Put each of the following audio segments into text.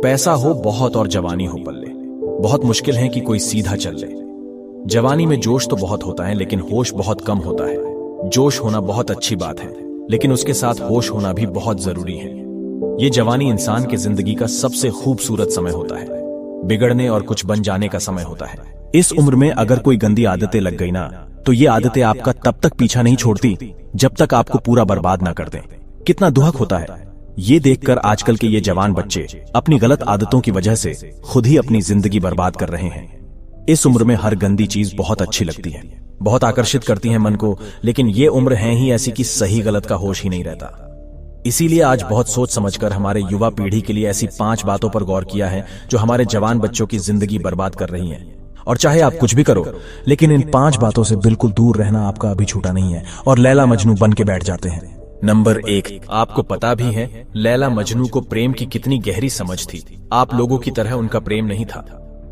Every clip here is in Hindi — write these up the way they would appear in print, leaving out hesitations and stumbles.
पैसा हो बहुत और जवानी हो पल्ले, बहुत मुश्किल है कि कोई सीधा चल ले। जवानी में जोश तो बहुत होता है लेकिन होश बहुत कम होता है। जोश होना बहुत अच्छी बात है लेकिन उसके साथ होश होना भी बहुत जरूरी है। ये जवानी इंसान की जिंदगी का सबसे खूबसूरत समय होता है, बिगड़ने और कुछ बन जाने का समय होता है। इस उम्र में अगर कोई गंदी आदतें लग गई ना, तो ये आदतें आपका तब तक पीछा नहीं छोड़ती जब तक आपको पूरा बर्बाद ना कर दें। कितना दुख होता है ये देखकर आजकल के ये जवान बच्चे अपनी गलत आदतों की वजह से खुद ही अपनी जिंदगी बर्बाद कर रहे हैं। इस उम्र में हर गंदी चीज बहुत अच्छी लगती है, बहुत आकर्षित करती है मन को, लेकिन ये उम्र है ही ऐसी कि सही गलत का होश ही नहीं रहता। इसीलिए आज बहुत सोच समझकर हमारे युवा पीढ़ी के लिए ऐसी 5 बातों पर गौर किया है जो हमारे जवान बच्चों की जिंदगी बर्बाद कर रही हैं। और चाहे आप कुछ भी करो, लेकिन इन 5 बातों से बिल्कुल दूर रहना आपका अभी छूटा नहीं है और लैला मजनू बन के बैठ जाते हैं। नंबर 1, आपको पता भी है लैला मजनू को प्रेम की कितनी गहरी समझ थी। आप लोगों की तरह उनका प्रेम नहीं था,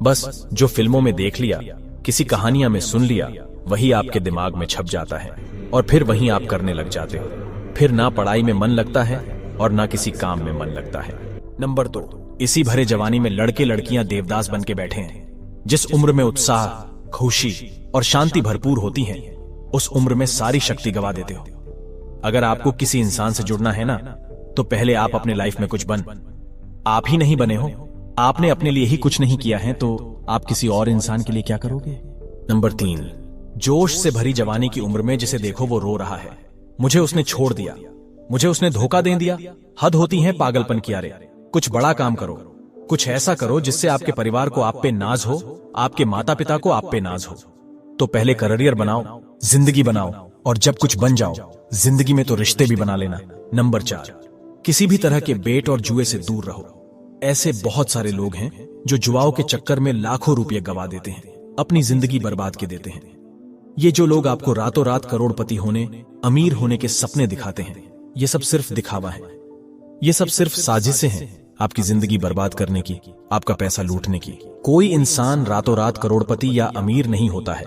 बस जो फिल्मों में देख लिया, किसी कहानियां में सुन लिया, वही आपके दिमाग में छप जाता है और फिर वही आप करने लग जाते हो। फिर ना पढ़ाई में मन लगता है और ना किसी काम में मन लगता है। नंबर 2, इसी भरे जवानी में लड़के लड़कियां देवदास बन के बैठे हैं। जिस उम्र में उत्साह, खुशी और शांति भरपूर होती है, उस उम्र में सारी शक्ति गवा देते हो। अगर आपको किसी इंसान से जुड़ना है ना, तो पहले आप अपने लाइफ में कुछ बन। आप ही नहीं बने हो, आपने अपने लिए ही कुछ नहीं किया है, तो आप किसी और इंसान के लिए क्या करोगे। नंबर 3, जोश से भरी जवानी की उम्र में जिसे देखो वो रो रहा है, मुझे उसने छोड़ दिया, मुझे उसने धोखा दे दिया। हद होती है पागलपन की। यारे कुछ बड़ा काम करो, कुछ ऐसा करो जिससे आपके परिवार को आप पे नाज हो, आपके माता पिता को आप पे नाज हो। तो पहले करियर बनाओ, जिंदगी बनाओ, और जब कुछ बन जाओ जिंदगी में तो रिश्ते भी बना लेना। नंबर 4, किसी भी तरह के बेट और जुए से दूर रहो। ऐसे बहुत सारे लोग हैं जो जुआओं के चक्कर में लाखों रुपए गवा देते हैं, अपनी जिंदगी बर्बाद के देते हैं। ये जो लोग आपको रातों रात करोड़पति होने, अमीर होने के सपने दिखाते हैं, ये सब सिर्फ दिखावा है। ये सब सिर्फ साजिशें हैं आपकी जिंदगी बर्बाद करने की, आपका पैसा लूटने की। कोई इंसान रातों रात करोड़पति या अमीर नहीं होता है,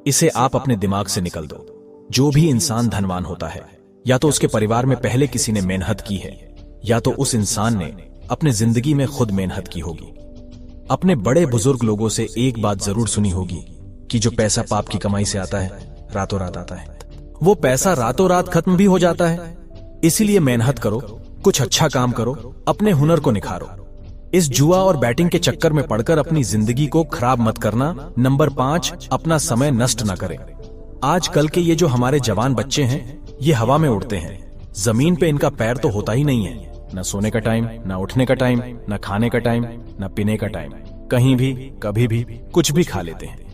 इसे आप अपने दिमाग से निकल दो। जो भी इंसान धनवान होता है, या तो उसके परिवार में पहले किसी ने मेहनत की है, या तो उस इंसान ने अपने जिंदगी में खुद मेहनत की होगी। अपने बड़े बुजुर्ग लोगों से एक बात जरूर सुनी होगी कि जो पैसा पाप की कमाई से आता है, रातों रात आता है। वो पैसा रातों रात खत्म भी हो जाता है। इसीलिए मेहनत करो, कुछ अच्छा काम करो, अपने हुनर को निखारो। इस जुआ और बैटिंग के चक्कर में पड़कर अपनी जिंदगी को खराब मत करना। नंबर 5, अपना समय नष्ट न करें। आजकल के ये जो हमारे जवान बच्चे हैं, ये हवा में उड़ते हैं, जमीन पे इनका पैर तो होता ही नहीं है। न सोने का टाइम, न उठने का टाइम, न खाने का टाइम, न पीने का टाइम। कहीं भी कभी भी कुछ भी खा लेते हैं।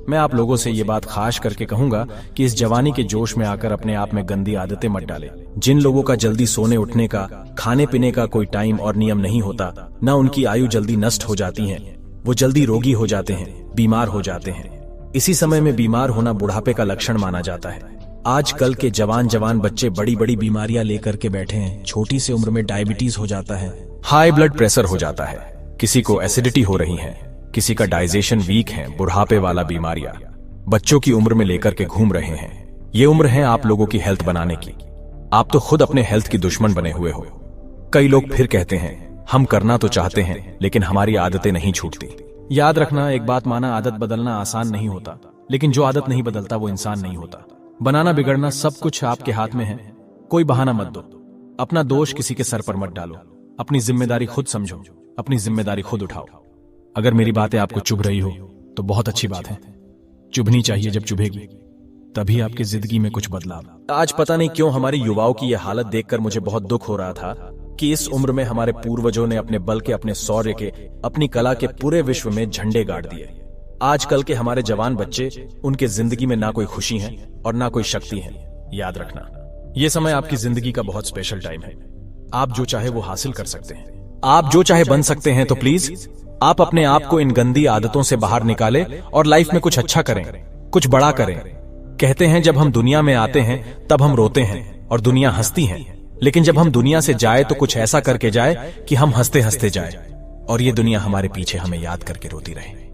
मैं आप लोगों से ये बात खास करके कहूंगा कि इस जवानी के जोश में आकर अपने आप में गंदी आदतें मत डालें। जिन लोगों का जल्दी सोने उठने का, खाने पीने का कोई टाइम और नियम नहीं होता, न उनकी आयु जल्दी नष्ट हो जाती है, वो जल्दी रोगी हो जाते हैं, बीमार हो जाते हैं। इसी समय में बीमार होना बुढ़ापे का लक्षण माना जाता है। आजकल के जवान बच्चे बड़ी बड़ी बीमारियां लेकर के बैठे हैं। छोटी सी उम्र में डायबिटीज हो जाता है, हाई ब्लड प्रेशर हो जाता है, किसी को एसिडिटी हो रही है, किसी का डाइजेशन वीक है। बुढ़ापे वाला बीमारियां बच्चों की उम्र में लेकर के घूम रहे हैं। ये उम्र है आप लोगों की हेल्थ बनाने की। आप तो खुद अपने हेल्थ की दुश्मन बने हुए हो। कई लोग फिर कहते हैं हम करना तो चाहते हैं लेकिन हमारी आदतें नहीं छूटती। याद रखना, एक बात माना, आदत बदलना आसान नहीं होता, लेकिन जो आदत नहीं बदलता वो इंसान नहीं होता। बनाना बिगड़ना सब कुछ आपके हाथ में है। कोई बहाना मत दो, अपना दोष किसी के सर पर मत डालो। अपनी जिम्मेदारी खुद समझो, अपनी जिम्मेदारी खुद उठाओ। अगर मेरी बातें आपको चुभ रही हो तो बहुत अच्छी बात है। चुभनी चाहिए, जब चुभेगी तभी आपकी जिंदगी में कुछ बदलाव। आज पता नहीं क्यों हमारी युवाओं की यह हालत देखकर मुझे बहुत दुख हो रहा था कि इस उम्र में हमारे पूर्वजों ने अपने बल के, अपने शौर्य के, अपनी कला के पूरे विश्व में झंडे गाड़ दिए। आजकल के हमारे जवान बच्चे, उनके जिंदगी में ना कोई खुशी है और ना कोई शक्ति है। याद रखना, यह समय आपकी जिंदगी का बहुत स्पेशल टाइम है। आप जो चाहे वो हासिल कर सकते हैं, आप जो चाहे बन सकते हैं। तो प्लीज आप अपने आप को इन गंदी आदतों से बाहर निकालें और लाइफ में कुछ अच्छा करें, कुछ बड़ा करें। कहते हैं जब हम दुनिया में आते हैं तब हम रोते हैं और दुनिया हंसती है, लेकिन जब हम दुनिया से जाए तो कुछ ऐसा करके जाए कि हम हंसते हंसते जाए और ये दुनिया हमारे पीछे हमें याद करके रोती रहे।